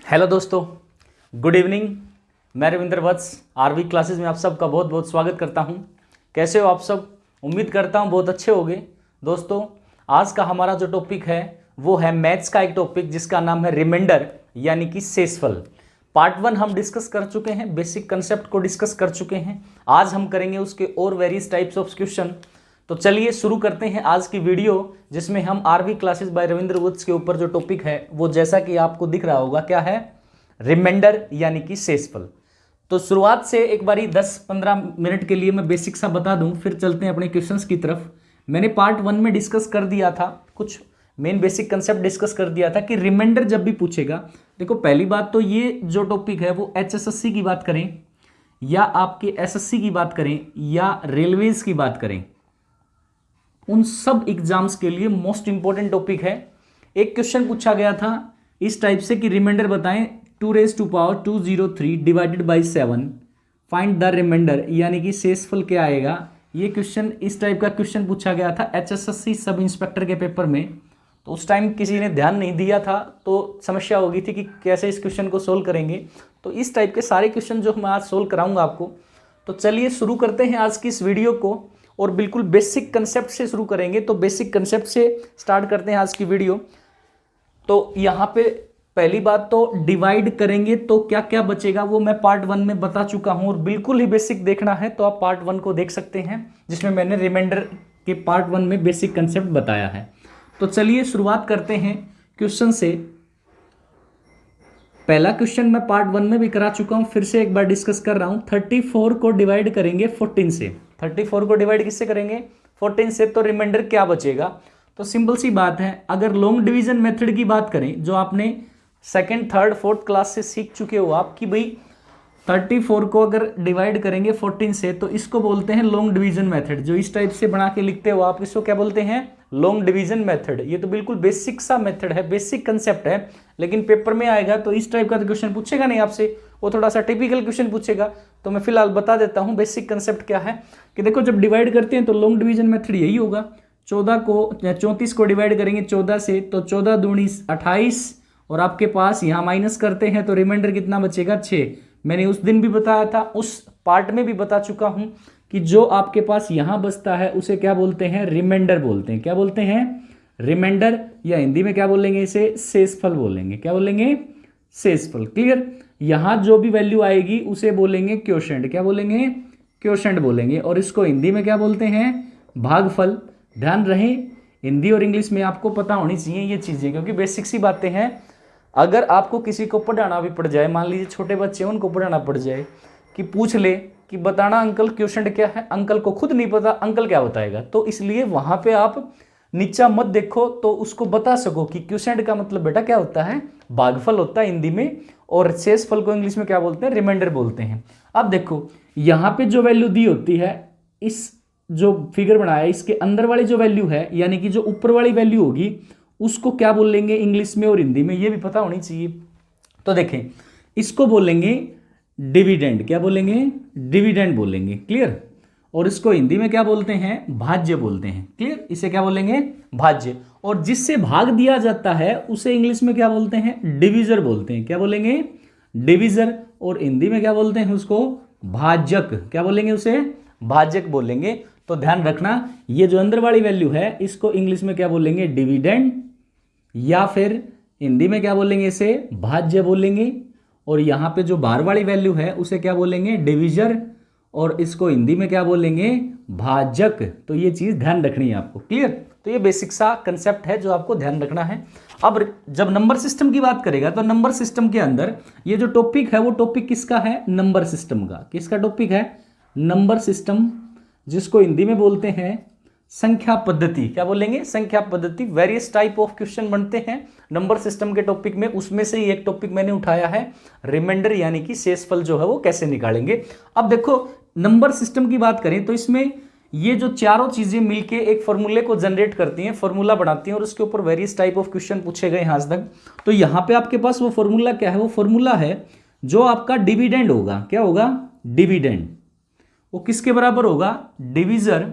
Hello दोस्तों, good evening. मैं रविंद्र वत्स RV classes में आप सबका बहुत बहुत स्वागत करता हूं। कैसे हो आप सब? उम्मीद करता हूं बहुत अच्छे होंगे। दोस्तों, आज का हमारा जो टॉपिक है वो है मैथ्स का एक टॉपिक जिसका नाम है रिमाइंडर यानी कि शेषफल। पार्ट 1 हम डिस्कस कर चुके हैं, बेसिक कंसेप्ट को डिस्कस कर चुके हैं। आज हम करेंगे उसके और वेरियस टाइप्स ऑफ क्वेश्चन। तो चलिए शुरू करते हैं आज की वीडियो, जिसमें हम आरवी क्लासेस बाय रविंद्र वत्स के ऊपर जो टॉपिक है वो जैसा कि आपको दिख रहा होगा क्या है, रिमाइंडर यानी कि शेषफल। तो शुरुआत से एक बारी 10-15 मिनट के लिए मैं बेसिक सा बता दूं, फिर चलते हैं अपने क्वेश्चंस की तरफ। मैंने पार्ट 1 में डिस्कस कर दिया था, कुछ मेन बेसिक कंसेप्ट डिस्कस कर दिया था कि रिमाइंडर जब भी पूछेगा, देखो पहली बात तो ये जो टॉपिक है वो HSSC की बात करें या आपके SSC की बात करें या रेलवेज की बात करें, उन सब एग्जाम्स के लिए मोस्ट इंपॉर्टेंट टॉपिक है। एक क्वेश्चन पूछा गया था इस टाइप से कि रिमाइंडर बताएं 2⁻203 divided by 7, find the reminder यानी कि शेषफल क्या आएगा। ये क्वेश्चन इस टाइप का क्वेश्चन पूछा गया था HSSC सब इंस्पेक्टर के पेपर में। तो उस टाइम किसी ने ध्यान नहीं दिया था तो समस्या हो गई थी कि कैसे इस क्वेश्चन को सोल्व करेंगे। तो इस टाइप के सारे क्वेश्चन जो मैं आज सोल्व कराऊंगा आपको। तो चलिए शुरू करते हैं आज की इस वीडियो को, और बिल्कुल बेसिक कंसेप्ट से शुरू करेंगे। तो बेसिक कंसेप्ट से स्टार्ट करते हैं आज की वीडियो। तो यहाँ पे पहली बात तो डिवाइड करेंगे तो क्या क्या बचेगा वो मैं पार्ट 1 में बता चुका हूं, और बिल्कुल ही बेसिक देखना है तो आप पार्ट 1 को देख सकते हैं जिसमें मैंने रिमाइंडर के पार्ट 1 में बेसिक कंसेप्ट बताया है। तो चलिए शुरुआत करते हैं क्वेश्चन से। पहला क्वेश्चन मैं पार्ट 1 में भी करा चुका हूं, फिर से एक बार डिस्कस कर रहा हूं। 34 को डिवाइड करेंगे 14 से। 34 को डिवाइड किससे करेंगे? 14 से। तो रिमाइंडर क्या बचेगा? तो सिंपल सी बात है, अगर लॉन्ग डिवीजन मेथड की बात करें जो आपने सेकंड थर्ड फोर्थ क्लास से सीख चुके हो आप, कि भाई 34 को अगर डिवाइड करेंगे 14 से तो इसको बोलते हैं लॉन्ग डिवीजन मेथड। जो इस टाइप से बना के लिखते हो आप, इसको क्या बोलते हैं? Long division method. ये तो बिल्कुल बेसिक सा मेथड है, बेसिक कंसेप्ट है, लेकिन पेपर में आएगा तो इस टाइप का तो क्वेश्चन पूछेगा नहीं आपसे, वो थोड़ा सा टिपिकल क्वेश्चन पूछेगा। तो मैं फिलहाल बता देता हूँ बेसिक कंसेप्ट क्या है। कि देखो जब डिवाइड करते हैं तो लॉन्ग डिवीजन मेथड यही होगा। 34 को डिवाइड करेंगे 14 से तो 14 दूनी 28, और आपके पास यहाँ माइनस करते हैं तो रिमाइंडर कितना बचेगा? 6। मैंने उस दिन भी बताया था, उस पार्ट में भी बता चुका हूं कि जो आपके पास यहां बचता है उसे क्या बोलते हैं? रिमाइंडर बोलते हैं। क्या बोलते हैं? रिमाइंडर, या हिंदी में क्या बोलेंगे? इसे शेषफल बोलेंगे। क्या बोलेंगे? शेषफल। क्लियर? यहां जो भी वैल्यू आएगी उसे बोलेंगे क्वोशेंट। क्या बोलेंगे? क्वोशेंट बोलेंगे। और इसको हिंदी में क्या बोलते हैं? भागफल। ध्यान रहे, हिंदी और इंग्लिश में आपको पता होनी चाहिए ये चीजें, क्योंकि बेसिक सी बातें हैं। अगर आपको किसी को पढ़ाना भी पड़ जाए, मान लीजिए छोटे बच्चे हैं उनको पढ़ाना पड़ जाए, कि पूछ ले कि बताना अंकल क्वोशेंट क्या है, अंकल को खुद नहीं पता, अंकल क्या बताएगा? तो इसलिए वहां पे आप नीचा मत देखो, तो उसको बता सको कि क्वोशेंट का मतलब बेटा क्या होता है? भागफल होता है हिंदी में, और शेषफल को इंग्लिश में क्या बोलते हैं? रिमाइंडर बोलते हैं। अब देखो यहाँ पे जो वैल्यू दी होती है, इस जो फिगर बनाया इसके अंदर वाली जो वैल्यू है, यानी कि जो ऊपर वाली वैल्यू होगी, उसको क्या बोलेंगे इंग्लिश में और हिंदी में, ये भी पता होनी चाहिए। तो देखें, इसको बोलेंगे डिविडेंड। क्या बोलेंगे? डिविडेंड बोलेंगे। क्लियर? और इसको हिंदी में क्या बोलते हैं? भाज्य बोलते हैं। क्लियर? इसे क्या बोलेंगे? भाज्य। और जिससे भाग दिया जाता है उसे इंग्लिश में क्या बोलते हैं? डिविजर बोलते हैं। क्या बोलेंगे? डिविजर। और हिंदी में क्या बोलते हैं उसको? भाजक। क्या बोलेंगे उसे? भाजक बोलेंगे। तो ध्यान रखना, ये जो अंदर वाली वैल्यू है इसको इंग्लिश में क्या बोलेंगे? डिविडेंड, या फिर हिंदी में क्या बोलेंगे? इसे भाज्य बोलेंगे। और यहाँ पे जो बाहर वाली वैल्यू है उसे क्या बोलेंगे? डिविजर, और इसको हिंदी में क्या बोलेंगे? भाजक। तो ये चीज ध्यान रखनी है आपको। क्लियर? तो ये बेसिक सा कंसेप्ट है जो आपको ध्यान रखना है। अब जब नंबर सिस्टम की बात करेगा तो नंबर सिस्टम के अंदर ये जो टॉपिक है वो टॉपिक किसका है? नंबर सिस्टम का। किसका टॉपिक है? नंबर सिस्टम, जिसको हिंदी में बोलते हैं संख्या पद्धति। क्या बोलेंगे? संख्या पद्धति। वेरियस टाइप ऑफ क्वेश्चन बनते हैं नंबर सिस्टम के टॉपिक में, उसमें से ही एक टॉपिक मैंने उठाया है रिमाइंडर यानी कि शेषफल जो है वो कैसे निकालेंगे। अब देखो नंबर सिस्टम की बात करें तो इसमें ये जो चारों चीजें मिलके एक फॉर्मूले को जनरेट करती हैं, फॉर्मूला बनाती हैं, और उसके ऊपर वेरियस टाइप ऑफ क्वेश्चन पूछे गए आज तक। तो यहाँ पे आपके पास वो फॉर्मूला क्या है? वो फॉर्मूला है जो आपका डिविडेंड होगा। क्या होगा? डिविडेंड। वो किसके बराबर होगा? डिविजर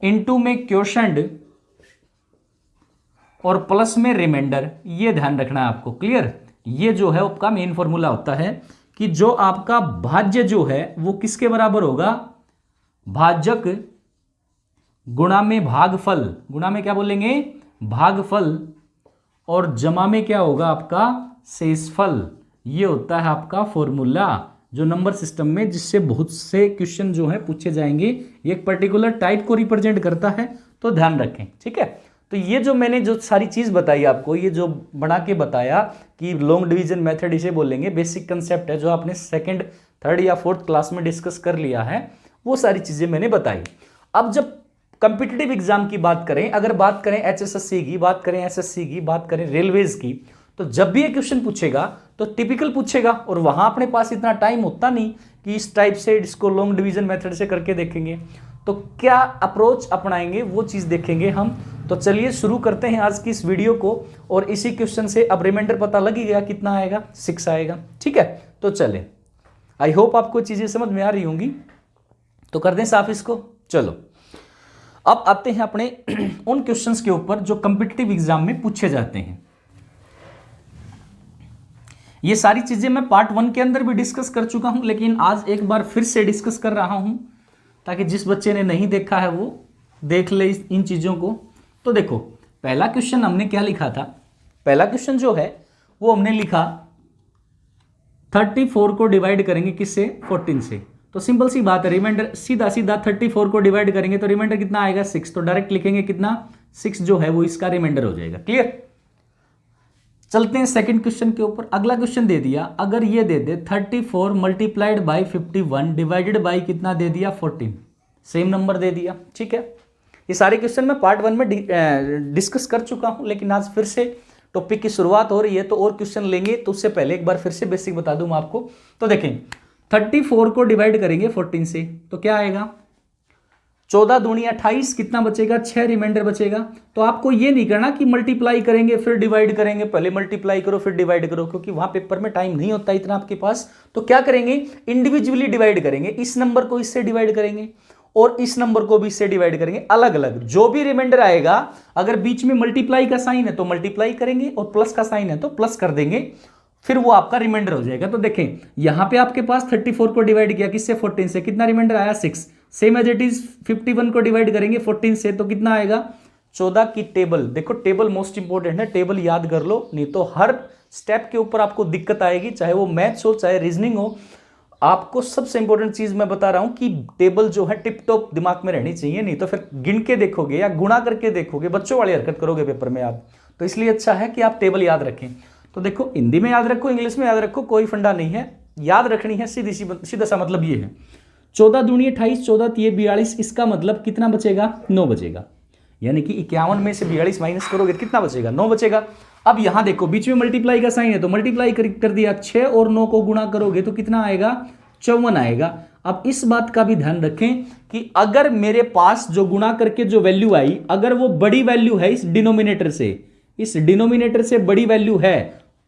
इनटू में क्वोशेंट और प्लस में रिमाइंडर, ये ध्यान रखना है आपको। क्लियर? ये जो है आपका मेन फॉर्मूला होता है कि जो आपका भाज्य जो है वो किसके बराबर होगा? भाजक गुणा में भागफल, गुणा में क्या बोलेंगे? भागफल, और जमा में क्या होगा आपका? शेषफल। ये होता है आपका फॉर्मूला जो नंबर सिस्टम में, जिससे बहुत से क्वेश्चन जो है पूछे जाएंगे। ये एक पर्टिकुलर टाइप को रिप्रेजेंट करता है, तो ध्यान रखें। ठीक है, तो ये जो मैंने जो सारी चीज बताई आपको, ये जो बना के बताया कि लॉन्ग डिवीजन मेथड इसे बोलेंगे, बेसिक कंसेप्ट है जो आपने सेकंड, थर्ड या फोर्थ क्लास में डिस्कस कर लिया है, वो सारी चीजें मैंने बताई। अब जब कॉम्पिटिटिव एग्जाम की बात करें, अगर बात करें एचएसएससी की, बात करें एसएससी की, बात करें रेलवेज की, तो जब भी ये क्वेश्चन पूछेगा तो टिपिकल पूछेगा, और वहां अपने पास इतना टाइम होता नहीं कि इस टाइप से इसको लॉन्ग डिवीजन मेथड से करके देखेंगे। तो क्या अप्रोच अपनाएंगे वो चीज देखेंगे हम। तो चलिए शुरू करते हैं आज की इस वीडियो को, और इसी क्वेश्चन से अब रिमाइंडर पता लग ही गया कितना आएगा? 6 आएगा। ठीक है, तो चले, आई होप आपको चीजें समझ में आ रही होंगी। तो कर दें साफ इसको। चलो अब आते हैं अपने उन क्वेश्चंस के ऊपर जो कॉम्पिटिटिव एग्जाम में पूछे जाते हैं। ये सारी चीजें मैं पार्ट 1 के अंदर भी डिस्कस कर चुका हूं, लेकिन आज एक बार फिर से डिस्कस कर रहा हूं ताकि जिस बच्चे ने नहीं देखा है वो देख ले इन चीजों को। तो देखो, पहला क्वेश्चन हमने क्या लिखा था? पहला क्वेश्चन जो है वो हमने लिखा 34 को डिवाइड करेंगे किससे? 14 से। तो सिंपल सी बात है, रिमाइंडर सीधा सीधा 34 को डिवाइड करेंगे तो रिमाइंडर कितना आएगा? 6। तो डायरेक्ट लिखेंगे कितना? 6 जो है वो इसका रिमाइंडर हो जाएगा। क्लियर? चलते हैं सेकंड क्वेश्चन के ऊपर। अगला क्वेश्चन दे दिया, अगर ये दे दे 34 मल्टीप्लाइड बाई 51 डिवाइडेड बाई कितना दे दिया? 14। सेम नंबर दे दिया। ठीक है, ये सारे क्वेश्चन मैं पार्ट 1 में डिस्कस कर चुका हूं, लेकिन आज फिर से टॉपिक की शुरुआत हो रही है तो और क्वेश्चन लेंगे। तो उससे पहले एक बार फिर से बेसिक बता दूं मैं आपको। तो देखें, 34 को डिवाइड करेंगे 14 से तो क्या आएगा? 14 दूनी 28, कितना बचेगा? 6 रिमाइंडर बचेगा। तो आपको ये नहीं करना कि मल्टीप्लाई करेंगे फिर डिवाइड करेंगे, पहले मल्टीप्लाई करो फिर डिवाइड करो, क्योंकि वहां पेपर में टाइम नहीं होता इतना आपके पास। तो क्या करेंगे? इंडिविजुअली डिवाइड करेंगे। इस नंबर को इससे डिवाइड करेंगे और इस नंबर को भी इससे डिवाइड करेंगे, अलग अलग। जो भी रिमाइंडर आएगा, अगर बीच में मल्टीप्लाई का साइन है तो मल्टीप्लाई करेंगे, और प्लस का साइन है तो प्लस कर देंगे, फिर वो आपका रिमाइंडर हो जाएगा। तो देखें, यहां पे आपके पास 34 को डिवाइड किया किससे? 14 से। कितना रिमाइंडर आया? 6। सेम एज इट इज 51 को डिवाइड करेंगे 14 से तो कितना आएगा? 14 की टेबल। देखो, टेबल मोस्ट इंपोर्टेंट है, टेबल याद कर लो, नहीं तो हर स्टेप के ऊपर आपको दिक्कत आएगी, चाहे वो मैथ्स हो चाहे रीजनिंग हो। आपको सबसे इंपॉर्टेंट चीज मैं बता रहा हूं कि टेबल जो है टिप टॉप दिमाग में रहनी चाहिए, नहीं तो फिर गिन के देखोगे या गुणा करके देखोगे, बच्चों वाली हरकत करोगे पेपर में आप। तो इसलिए अच्छा है कि आप टेबल याद रखें। तो देखो, हिंदी में याद रखो, इंग्लिश में याद रखो, कोई फंडा नहीं है, याद रखनी है। सीधा सा मतलब ये है, 14 दूनी 28, 14 तिये 42, इसका मतलब कितना बचेगा? 9 बचेगा। यानी कि 51 में से 42 माइनस करोगे कितना बचेगा? 9 बचेगा। अब यहां देखो, बीच में मल्टीप्लाई का साइन है तो मल्टीप्लाई कर दिया, 6 और 9 को गुणा करोगे तो कितना आएगा? 54 आएगा। अब इस बात का भी ध्यान रखें कि अगर मेरे पास जो गुणा करके जो वैल्यू आई, अगर वो बड़ी वैल्यू है इस डिनोमिनेटर से, इस डिनोमिनेटर से बड़ी वैल्यू है,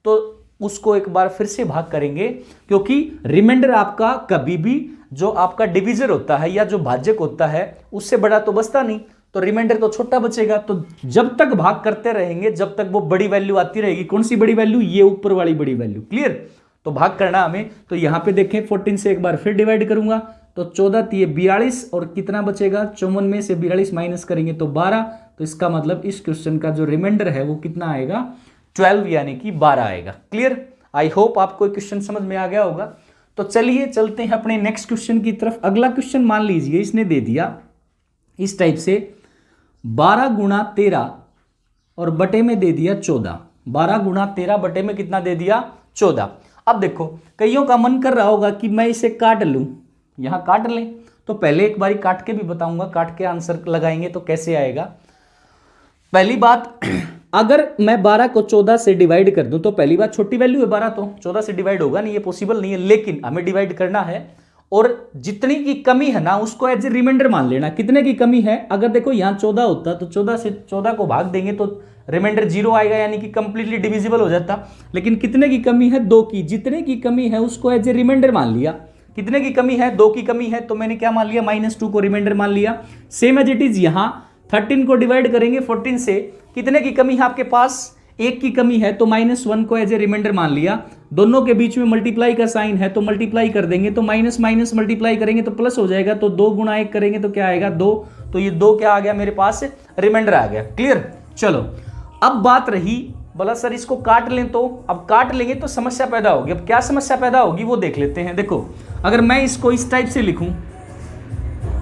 तो उसको एक बार फिर से भाग करेंगे, क्योंकि रिमाइंडर आपका कभी भी जो आपका डिविजर होता है या जो भाजक होता है उससे बड़ा तो बचता नहीं, तो रिमाइंडर तो छोटा बचेगा। तो जब तक भाग करते रहेंगे, जब तक वो बड़ी वैल्यू आती रहेगी। कौन सी बड़ी वैल्यू? ये ऊपर वाली बड़ी वैल्यू। क्लियर? तो भाग करना हमें। तो यहां पे देखें, 14 से एक बार फिर डिवाइड करूंगा तो 14 तिये 42, और कितना बचेगा? 54 में से 42 माइनस करेंगे तो 12। तो इसका मतलब इस क्वेश्चन का जो रिमाइंडर है वो कितना आएगा? 12, यानी कि 12 आएगा। क्लियर? आई होप आपको क्वेश्चन समझ में आ गया होगा। तो चलिए चलते हैं अपने नेक्स्ट क्वेश्चन की तरफ। अगला क्वेश्चन मान लीजिए इसने दे दिया इस टाइप से, 12 गुणा 13 और बटे में दे दिया 14। 12 गुणा 13 बटे में कितना दे दिया? 14। अब देखो, कईयों का मन कर रहा होगा कि मैं इसे काट लूं, यहां काट लें। तो पहले एक बारी काट के भी बताऊंगा, काट के आंसर लगाएंगे तो कैसे आएगा। पहली बात, अगर मैं 12 को 14 से डिवाइड कर दूं तो पहली बात, छोटी वैल्यू है 12, तो 14 से डिवाइड होगा नहीं, ये पॉसिबल नहीं है, लेकिन हमें डिवाइड करना है। और जितनी की कमी है ना उसको एज ए रिमाइंडर मान लेना। कितने की कमी है? अगर देखो यहां 14 होता तो 14 से 14 को भाग देंगे तो रिमाइंडर 0 आएगा, यानी कि कंप्लीटली डिविजिबल हो जाता। लेकिन कितने की कमी है? 2 की। जितने की कमी है उसको एज ए रिमाइंडर मान लिया। कितने की कमी है? 2 की कमी है, तो मैंने क्या मान लिया? -2 को रिमाइंडर मान लिया। सेम एज इट इज यहां 13 को डिवाइड करेंगे 14 से, कितने की कमी है आपके पास, 1 की कमी है, तो -1 को एज ए रिमाइंडर मान लिया। दोनों के बीच में मल्टीप्लाई का साइन है तो मल्टीप्लाई कर देंगे, तो माइनस माइनस मल्टीप्लाई करेंगे तो प्लस हो जाएगा, तो 2 गुणा 1 करेंगे तो क्या आएगा 2, तो ये 2 क्या आ गया मेरे पास, रिमाइंडर आ गया। क्लियर। चलो अब बात रही, बोला सर इसको काट लें, तो अब काट लेंगे तो समस्या पैदा होगी। अब क्या समस्या पैदा होगी वो देख लेते हैं। देखो अगर मैं इसको इस टाइप से लिखूं,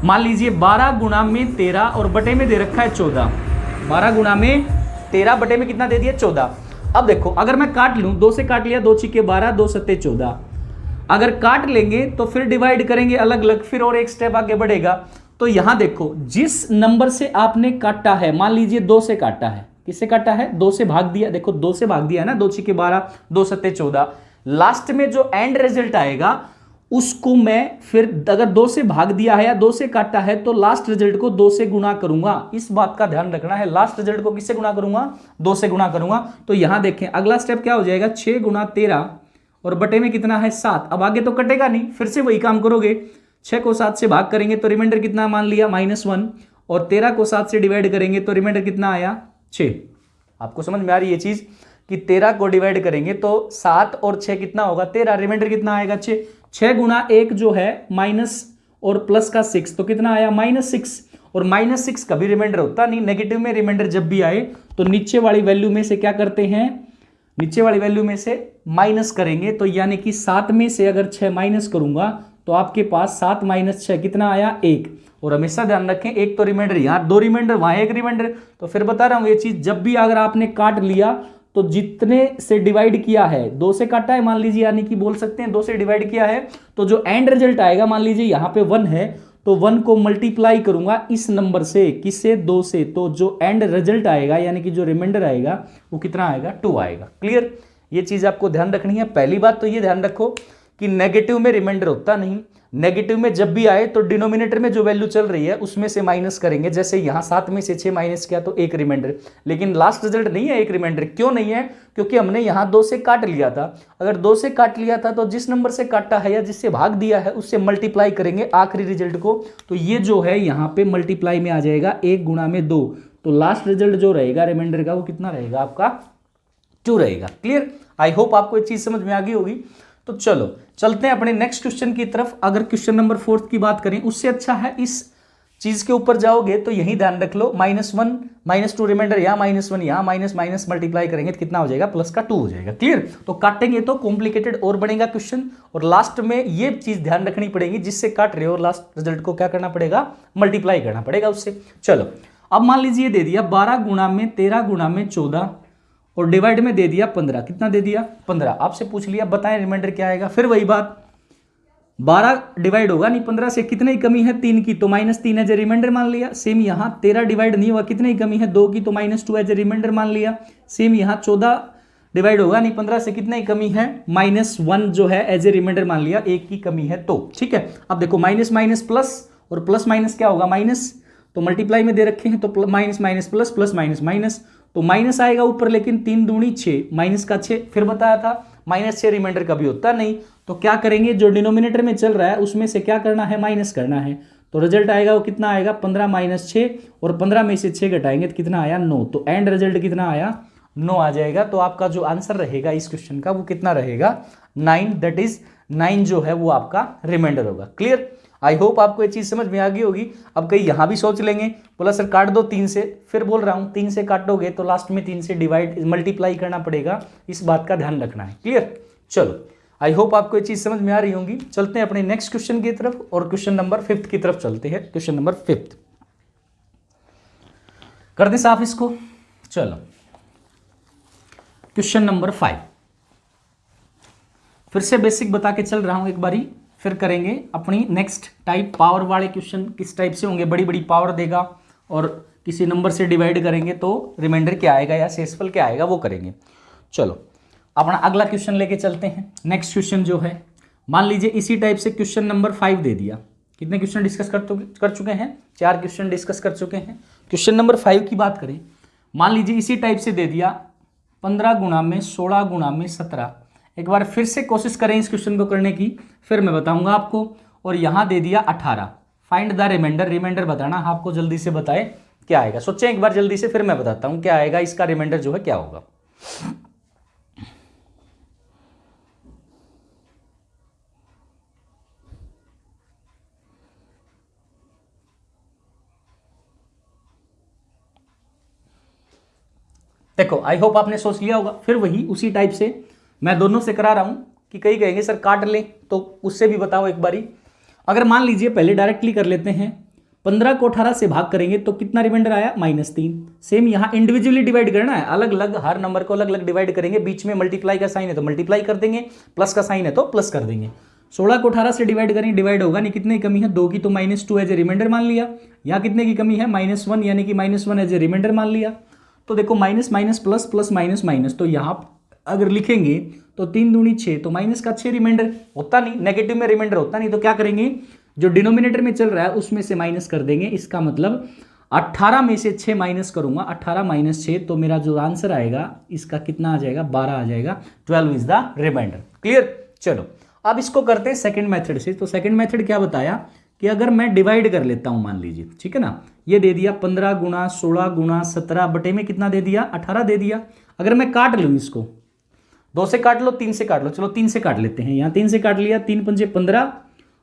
मान लीजिए 12 गुणा में 13 और बटे में दे रखा है 14, 12 गुणा में 13 बटे में कितना दे दिया 14। अब देखो अगर मैं काट लूं, 2 से काट लिया, 2 छिके 12, 2 सत्ते 14। अगर काट लेंगे तो फिर डिवाइड करेंगे अलग अलग, फिर और एक स्टेप आगे बढ़ेगा। तो यहां देखो जिस नंबर से आपने काटा है, मान लीजिए 2 से काटा है, किससे काटा है 2 से भाग दिया, देखो 2 से भाग दिया है ना, 2 छिके 12, 2 सत्ते 14। लास्ट में जो एंड रिजल्ट आएगा उसको मैं फिर अगर 2 से भाग दिया है या 2 से काटा है तो लास्ट रिजल्ट को 2 से गुणा करूंगा। इस बात का ध्यान रखना है, लास्ट रिजल्ट को किससे गुणा करूंगा 2 से गुणा करूंगा। तो यहां देखें अगला स्टेप क्या हो जाएगा, 6 गुणा 13 और बटे में कितना है 7। अब आगे तो कटेगा नहीं, फिर से वही काम करोगे, 6 को 7 से भाग करेंगे तो रिमाइंडर कितना मान लिया -1, और 13 को 7 से डिवाइड करेंगे तो रिमाइंडर कितना आया 6। आपको समझ में आ रही है ये चीज कि 13 को डिवाइड करेंगे तो 7 और 6 कितना होगा 13, रिमाइंडर कितना आएगा 6। 6 गुणा 1 जो है माइनस और प्लस का 6, तो कितना आया -6, और -6 कभी रिमाइंडर होता नहीं। नेगेटिव में रिमाइंडर जब भी आए तो नीचे वाली वैल्यू में से क्या करते हैं, नीचे वाली वैल्यू में से माइनस करेंगे। तो यानी कि 7 में से अगर 6 माइनस करूंगा तो आपके पास 7 - 6 कितना आया 1। और हमेशा ध्यान रखें एक तो रिमाइंडर, यहाँ 2 रिमाइंडर, वहां 1 रिमाइंडर। तो फिर बता रहा हूं ये चीज, जब भी अगर आपने काट लिया तो जितने से डिवाइड किया है, 2 से काटा है मान लीजिए, यानी कि बोल सकते हैं 2 से डिवाइड किया है, तो जो एंड रिजल्ट आएगा, मान लीजिए यहां पे 1 है तो 1 को मल्टीप्लाई करूंगा इस नंबर से, किससे 2 से, तो जो एंड रिजल्ट आएगा यानी कि जो रिमाइंडर आएगा वो कितना आएगा 2 आएगा। क्लियर। ये चीज आपको ध्यान रखनी है। पहली बात तो ये ध्यान रखो कि नेगेटिव में रिमाइंडर होता नहीं, नेगेटिव में जब भी आए तो डिनोमिनेटर में जो वैल्यू चल रही है उसमें से माइनस करेंगे। जैसे यहां 7 में से 6 माइनस किया तो 1 रिमाइंडर, लेकिन लास्ट रिजल्ट नहीं है 1 रिमाइंडर। क्यों नहीं है, क्योंकि हमने यहां 2 से काट लिया था। अगर 2 से काट लिया था तो जिस नंबर से काटा है या जिससे भाग दिया है उससे मल्टीप्लाई करेंगे आखिरी रिजल्ट को। तो ये जो है यहां पे मल्टीप्लाई में आ जाएगा 1 गुणा में 2, तो लास्ट रिजल्ट जो रहेगा रिमाइंडर का वो कितना रहेगा आपका 2 रहेगा। क्लियर। आई होप आपको ये चीज समझ में आ गई होगी। तो चलो चलते हैं अपने नेक्स्ट क्वेश्चन की तरफ। अगर क्वेश्चन नंबर 4 की बात करें, उससे अच्छा है इस चीज के ऊपर जाओगे तो यही ध्यान रख लो, -1 -2 रिमाइंडर, यहाँ -1 यहाँ माइनस माइनस मल्टीप्लाई करेंगे तो कितना हो जाएगा +2 हो जाएगा। क्लियर। तो काटेंगे तो कॉम्प्लिकेटेड और बनेगा क्वेश्चन, और लास्ट में ये चीज ध्यान रखनी पड़ेगी, जिससे काट रहे हो लास्ट रिजल्ट को क्या करना पड़ेगा, मल्टीप्लाई करना पड़ेगा उससे। चलो अब मान लीजिए दे दिया 12 गुणा में 13 गुणा में 14 और डिवाइड में दे दिया 15, कितना दे दिया 15। आपसे पूछ लिया बताएं रिमाइंडर क्या आएगा, फिर वही बात, 12 डिवाइड होगा नहीं 15 से, कितने की कमी है 3 की, तो -3 एज ए रिमाइंडर मान लिया। सेम यहाँ 13 डिवाइड नहीं हुआ, कितने की कमी है 2 की, तो -2 एज ए रिमाइंडर मान लिया। सेम यहाँ 14 डिवाइड होगा नहीं 15 से, कितने की कमी है -1 जो है एज ए रिमाइंडर मान लिया, 1 की कमी है। तो ठीक है, अब देखो माइनस माइनस प्लस, और प्लस माइनस क्या होगा माइनस, तो मल्टीप्लाई में दे रखे हैं तो minus minus plus, plus minus minus, तो माइनस आएगा ऊपर, लेकिन 3 दूनी 6, माइनस का 6, फिर बताया था -6 रिमाइंडर कभी होता नहीं। तो क्या करेंगे, जो डिनोमिनेटर में चल रहा है उसमें से क्या करना है, माइनस करना है। तो रिजल्ट आएगा वो कितना आएगा 15 - 6, और 15 में से 6 घटाएंगे तो कितना आया 9, तो एंड रिजल्ट कितना आया 9 आ जाएगा। तो आपका जो आंसर रहेगा इस क्वेश्चन का वो कितना रहेगा 9, दैट इज 9 जो है वो आपका रिमाइंडर होगा। क्लियर। आई होप आपको ये चीज समझ में आ गई होगी। अब कहीं यहां भी सोच लेंगे, बोला सर काट दो 3 से, फिर बोल रहा हूं 3 से काटोगे तो लास्ट में 3 से डिवाइड मल्टीप्लाई करना पड़ेगा, इस बात का ध्यान रखना है। क्लियर। चलो आई होप आपको ये चीज समझ में आ रही होंगी। चलते हैं अपने नेक्स्ट क्वेश्चन की तरफ, और क्वेश्चन नंबर 5 की तरफ चलते हैं। क्वेश्चन नंबर 5 कर दें साफ इसको। चलो क्वेश्चन नंबर 5 फिर से बेसिक बता के चल रहा हूं एक बारी, फिर करेंगे अपनी नेक्स्ट टाइप पावर वाले क्वेश्चन। किस टाइप से होंगे, बड़ी बड़ी पावर देगा और किसी नंबर से डिवाइड करेंगे तो रिमाइंडर क्या आएगा या शेषफल क्या आएगा वो करेंगे। चलो अपना अगला क्वेश्चन लेके चलते हैं। नेक्स्ट क्वेश्चन जो है, मान लीजिए इसी टाइप से क्वेश्चन नंबर 5 दे दिया। कितने क्वेश्चन डिस्कस कर चुके हैं, 4 क्वेश्चन डिस्कस कर चुके हैं। क्वेश्चन नंबर 5 की बात करें, मान लीजिए इसी टाइप से दे दिया 15 गुणा में 16 गुणा में 17। एक बार फिर से कोशिश करें इस क्वेश्चन को करने की, फिर मैं बताऊंगा आपको। और यहां दे दिया 18, फाइंड द रिमाइंडर, रिमाइंडर बताना, आपको जल्दी से बताए क्या आएगा, सोचें एक बार जल्दी से, फिर मैं बताता हूं क्या आएगा, इसका रिमाइंडर जो है क्या होगा। देखो आई होप आपने सोच लिया होगा, फिर वही उसी टाइप से मैं दोनों से करा रहा हूं कि कई कहेंगे सर काट लें, तो उससे भी बताओ एक बारी। अगर मान लीजिए पहले डायरेक्टली कर लेते हैं, 15 को 18 से भाग करेंगे तो कितना रिमाइंडर आया, -3। सेम यहाँ इंडिविजुअली डिवाइड करना है, अलग अलग हर नंबर को अलग अलग डिवाइड करेंगे, बीच में मल्टीप्लाई का साइन है तो मल्टीप्लाई कर देंगे, प्लस का साइन है तो प्लस कर देंगे। 16 को 18 से डिवाइड करेंगे, डिवाइड होगा नहीं, कितने की कमी है, 2 की, तो -2 एज ए रिमाइंडर मान लिया। यहाँ कितने की कमी है, -1, यानी कि -1 एज ए रिमाइंडर मान लिया। तो देखो minus minus plus, plus minus minus, तो यहाँ अगर लिखेंगे तो 3 दूनी 6, तो माइनस का 6 रिमाइंडर होता नहीं, नेगेटिव में रिमाइंडर होता नहीं, तो क्या करेंगे, जो डिनोमिनेटर में चल रहा है उसमें से माइनस कर देंगे। इसका मतलब 18 में से 6 माइनस करूंगा, 18 माइनस 6, तो मेरा जो आंसर आएगा इसका कितना आ जाएगा, 12 आ जाएगा। 12 इज द रिमाइंडर। क्लियर। चलो अब इसको करते हैं सेकंड मेथड से। तो सेकंड मेथड क्या बताया कि अगर मैं डिवाइड कर लेता हूं, मान लीजिए, ठीक है ना, ये दे दिया 15 गुणा 16 गुणा 17 बटे में कितना दे दिया, 18 दे दिया। अगर मैं काट लूं इसको, 2 से काट लो, 3 से काट लो, चलो 3 से काट लेते हैं। यहाँ 3 से काट लिया, 3 पंजे 15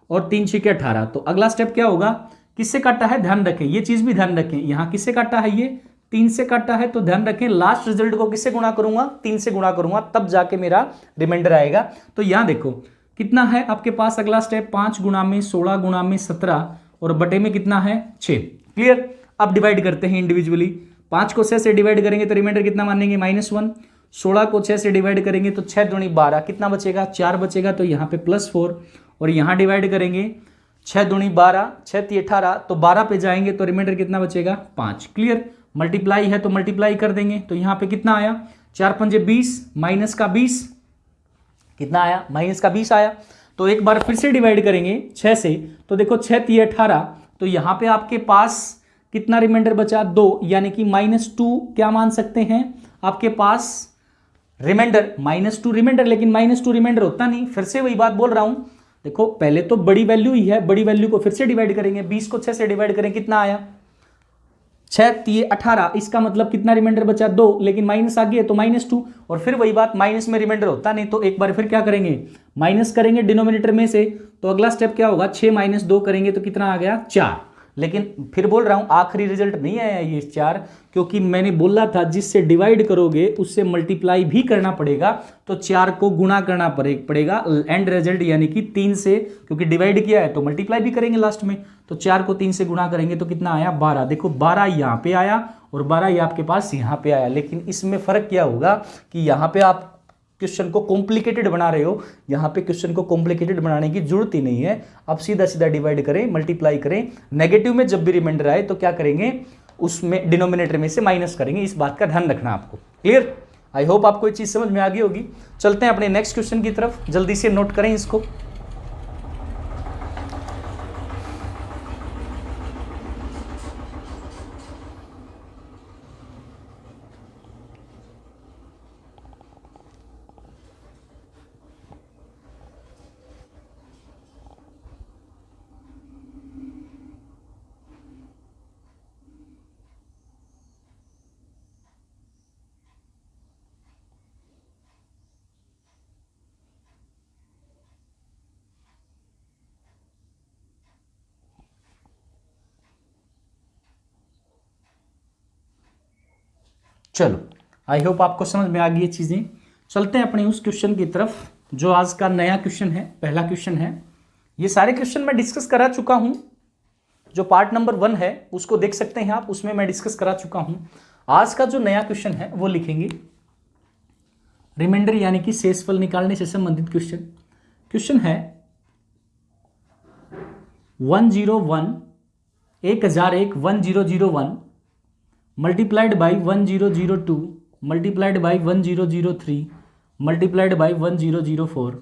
और 3 छीके 18। तो अगला स्टेप क्या होगा, किससे काटा है, ध्यान रखें, ये चीज भी ध्यान रखें, यहाँ किससे काटा है, ये 3 से काटा है, तो ध्यान रखें लास्ट रिजल्ट को किससे गुणा करूंगा, 3 से गुणा करूंगा, तब जाके मेरा रिमाइंडर आएगा। तो यहां देखो कितना है आपके पास, अगला स्टेप 5 गुणा में 16 गुणा में 17 और बटे में कितना है 6। क्लियर। अब डिवाइड करते हैं इंडिविजुअली, 5 को 6 से डिवाइड करेंगे तो रिमाइंडर कितना मानेंगे, -1। 16 को 6 से डिवाइड करेंगे तो 6 दूनी 12, कितना बचेगा, 4 बचेगा, तो यहाँ पे +4। और यहाँ डिवाइड करेंगे 6 दूनी 12, 6 × 18, तो 12 पे जाएंगे तो रिमाइंडर कितना बचेगा, 5। क्लियर। मल्टीप्लाई है तो मल्टीप्लाई कर देंगे, तो यहाँ पे कितना आया, 4 पंजे 20, माइनस का 20, कितना आया, माइनस का 20 आया। तो एक बार फिर से डिवाइड करेंगे 6 से, तो देखो 6 × 18, तो यहाँ पे आपके पास कितना रिमाइंडर बचा, 2, यानी कि -2 क्या मान सकते हैं आपके पास रिमाइंडर, -2 रिमाइंडर, लेकिन -2 रिमाइंडर होता नहीं। फिर से वही बात बोल रहा हूं, देखो पहले तो बड़ी वैल्यू ही है, बड़ी वैल्यू को फिर से डिवाइड करेंगे, 20 को 6 से डिवाइड करें, कितना आया, 6 × 18, इसका मतलब कितना रिमाइंडर बचा, 2, लेकिन माइनस आ गया तो -2। और फिर वही बात, माइनस में रिमाइंडर होता नहीं, तो एक बार फिर क्या करेंगे, माइनस करेंगे डिनोमिनेटर में से। तो अगला स्टेप क्या होगा, 6 - 2 करेंगे तो कितना आ गया, 4। लेकिन फिर बोल रहा हूं आखिरी रिजल्ट नहीं आया ये 4, क्योंकि मैंने बोला था जिससे डिवाइड करोगे उससे मल्टीप्लाई भी करना पड़ेगा, तो 4 को गुणा करना पड़ेगा एंड रिजल्ट, यानी कि 3 से, क्योंकि डिवाइड किया है तो मल्टीप्लाई भी करेंगे लास्ट में। तो 4 को 3 से गुणा करेंगे तो कितना आया, 12। देखो 12 यहाँ पे आया और 12 ये आपके पास यहाँ पे आया, लेकिन इसमें फर्क क्या होगा कि यहाँ पे आप क्वेश्चन को कॉम्प्लिकेटेड बना रहे हो, यहाँ पे क्वेश्चन को कॉम्प्लिकेटेड बनाने की जरूरत ही नहीं है। आप सीधा सीधा डिवाइड करें, मल्टीप्लाई करें, नेगेटिव में जब भी रिमाइंडर आए तो क्या करेंगे, उसमें डिनोमिनेटर में से माइनस करेंगे, इस बात का ध्यान रखना आपको। क्लियर। आई होप आपको ये चीज समझ में आ गई होगी। चलते हैं अपने नेक्स्ट क्वेश्चन की तरफ, जल्दी से नोट करें इसको। चलो आई होप आपको समझ में आ गई ये चीजें। चलते हैं अपने उस क्वेश्चन की तरफ जो आज का नया क्वेश्चन है, पहला क्वेश्चन है। ये सारे क्वेश्चन मैं डिस्कस करा चुका हूं, जो पार्ट नंबर 1 है उसको देख सकते हैं आप, उसमें मैं डिस्कस करा चुका हूं। आज का जो नया क्वेश्चन है वो लिखेंगे रिमाइंडर यानी कि शेषफल निकालने से संबंधित क्वेश्चन। क्वेश्चन है 101 1001 multiplied by 1002 multiplied by 1003 multiplied by 1004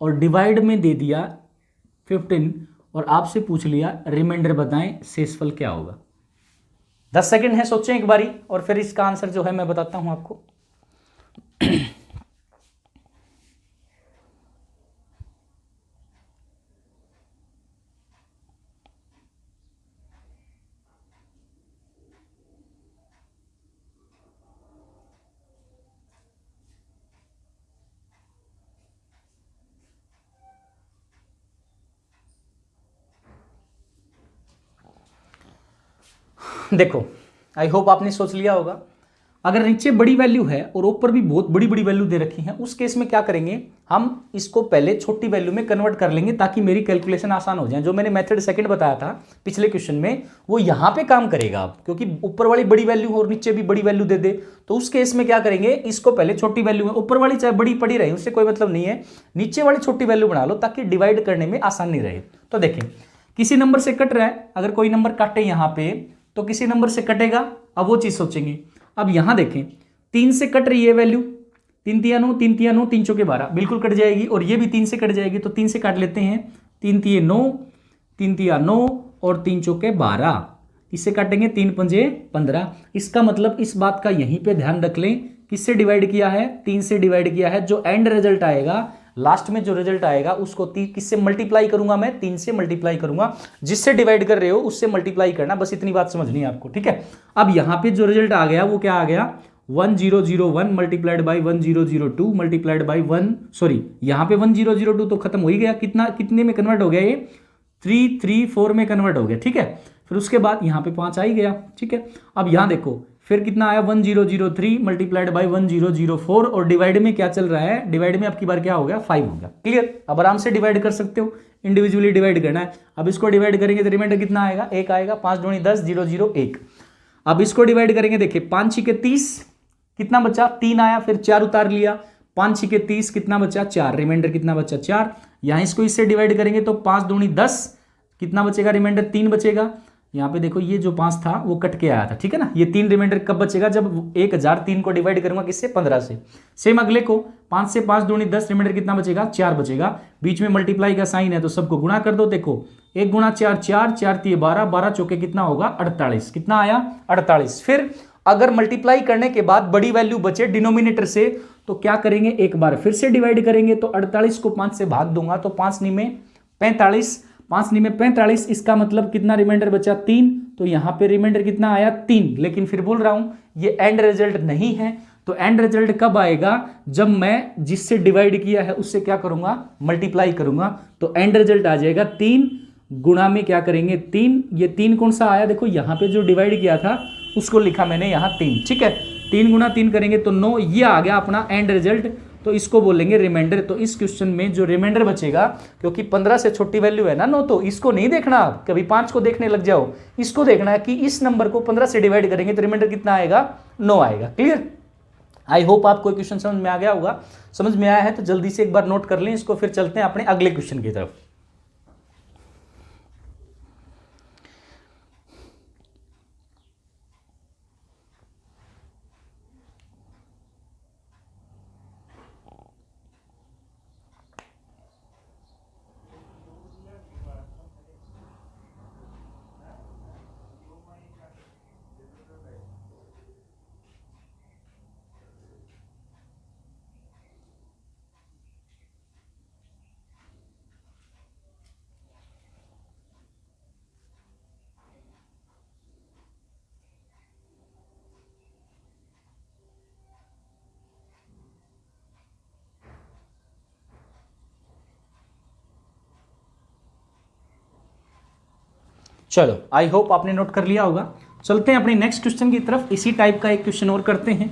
और डिवाइड में दे दिया 15 और आपसे पूछ लिया रिमाइंडर बताएं शेषफल क्या होगा। 10 सेकंड है, सोचें एक बारी और फिर इसका आंसर जो है मैं बताता हूं आपको। देखो, आई होप आपने सोच लिया होगा। अगर नीचे बड़ी वैल्यू है और ऊपर भी बहुत बड़ी बड़ी वैल्यू दे रखी है, उस केस में क्या करेंगे, हम इसको पहले छोटी वैल्यू में कन्वर्ट कर लेंगे ताकि मेरी कैलकुलेशन आसान हो जाए। जो मैंने मेथड सेकंड बताया था पिछले क्वेश्चन में, वो यहाँ पे काम करेगा अब, क्योंकि ऊपर वाली बड़ी वैल्यू हो और नीचे भी बड़ी वैल्यू दे दे, तो उस केस में क्या करेंगे, इसको पहले छोटी वैल्यू में, ऊपर वाली चाहे बड़ी पड़ी रहे उससे कोई मतलब नहीं है, नीचे वाली छोटी वैल्यू बना लो ताकि डिवाइड करने में आसानी रहे। तो देखें, किसी नंबर से कट रहा है, अगर कोई नंबर काटे यहाँ पे तो किसी नंबर से कटेगा, अब वो चीज सोचेंगे। अब यहां देखें, 3 से कट रही है वैल्यू, 3 तिया 9, 3 तिया 9, 3 चौके 12, बिल्कुल कट जाएगी, और ये भी 3 से कट जाएगी, तो 3 से काट लेते हैं, 3 तिये 9, 3 तिया 9 और 3 चौके 12, इससे काटेंगे 3 पंजे 15। इसका मतलब इस बात का यहीं पे ध्यान रख लें, किससे डिवाइड किया है, 3 से डिवाइड किया है। जो एंड रिजल्ट आएगा, लास्ट में जो रिजल्ट आएगा उसको किससे मल्टीप्लाई करूंगा, मैं 3 से मल्टीप्लाई करूंगा। जिससे डिवाइड कर रहे हो उससे मल्टीप्लाई करना, बस इतनी बात समझनी है आपको, ठीक है। अब यहां पे जो रिजल्ट आ गया वो क्या आ गया, 1001 multiplied by 1002 multiplied by 1, sorry यहाँ पे 1002 तो खत्म हो ही गया, कितने में कन्वर्ट हो गया, ये 334 में कन्वर्ट हो गया, ठीक है। फिर उसके बाद यहाँ पे 5 आ ही गया, ठीक है। अब यहाँ देखो फिर कितना आया, 1003 मल्टीप्लाइड बाई 1004, और डिवाइड में क्या चल रहा है, डिवाइड में आपकी बार क्या हो गया, 5 हो गया। क्लियर, अब आराम से डिवाइड कर सकते हो, इंडिविजुअली डिवाइड करना है। अब इसको डिवाइड करेंगे तो रिमाइंडर कितना आएगा, 1 आएगा, 5 दूनी 10, 0 0 1। अब इसको डिवाइड करेंगे, देखिए 5 छिके 30, कितना बचा, 3 आया, फिर 4 उतार लिया, 5 छिके 30, कितना बचा, 4, रिमाइंडर कितना बचा, 4। यहां इसको इससे डिवाइड करेंगे तो 5 दूनी 10, कितना बचेगा, रिमाइंडर 3 बचेगा। यहाँ पे देखो ये जो 5 था वो कट के आया था, ठीक है ना। ये 3 रिमाइंडर कब बचेगा, जब 1003 को डिवाइड करूंगा किससे, 15 से। सेम अगले को 5 से 5 दूनी 10, रिमाइंडर कितना बचेगा, 4 बचेगा। बीच में मल्टीप्लाई का साइन है तो सबको गुणा कर दो। देखो 1 गुणा 4 4, 4 तिये 12, 12 चौके कितना होगा, 48, कितना आया, 48। फिर अगर मल्टीप्लाई करने के बाद बड़ी वैल्यू बचे डिनोमिनेटर से, तो क्या करेंगे, एक बार फिर से डिवाइड करेंगे। तो 48 को 5 से भाग दूंगा तो 5 नी में 45, 5 नी में 45, इसका मतलब कितना रिमाइंडर बचा, 3। तो यहां पे रिमाइंडर कितना आया, 3। लेकिन फिर बोल रहा हूं ये एंड रिजल्ट नहीं है, तो एंड रिजल्ट कब आएगा, जब मैं जिससे डिवाइड किया है उससे क्या करूंगा, मल्टीप्लाई करूंगा। तो एंड रिजल्ट आ जाएगा 3 गुणा में क्या करेंगे, 3। ये 3 कौन सा आया, देखो यहां पे जो डिवाइड किया था उसको लिखा मैंने यहाँ 3, ठीक है। 3 गुणा 3 करेंगे तो 9, ये आ गया अपना एंड रिजल्ट। तो इसको बोलेंगे रिमाइंडर। तो इस क्वेश्चन में जो रिमाइंडर बचेगा, क्योंकि 15 से छोटी वैल्यू है ना 9, तो इसको नहीं देखना आप, कभी 5 को देखने लग जाओ। इसको देखना है कि इस नंबर को 15 से डिवाइड करेंगे तो रिमाइंडर कितना आएगा, 9 आएगा। क्लियर, आई होप आपको क्वेश्चन समझ में आ गया होगा। समझ में आया है तो जल्दी से एक बार नोट कर लें इसको, फिर चलते हैं अपने अगले क्वेश्चन की तरफ। चलो, आई होप आपने नोट कर लिया होगा। चलते हैं अपने नेक्स्ट क्वेश्चन की तरफ। इसी टाइप का एक क्वेश्चन और करते हैं।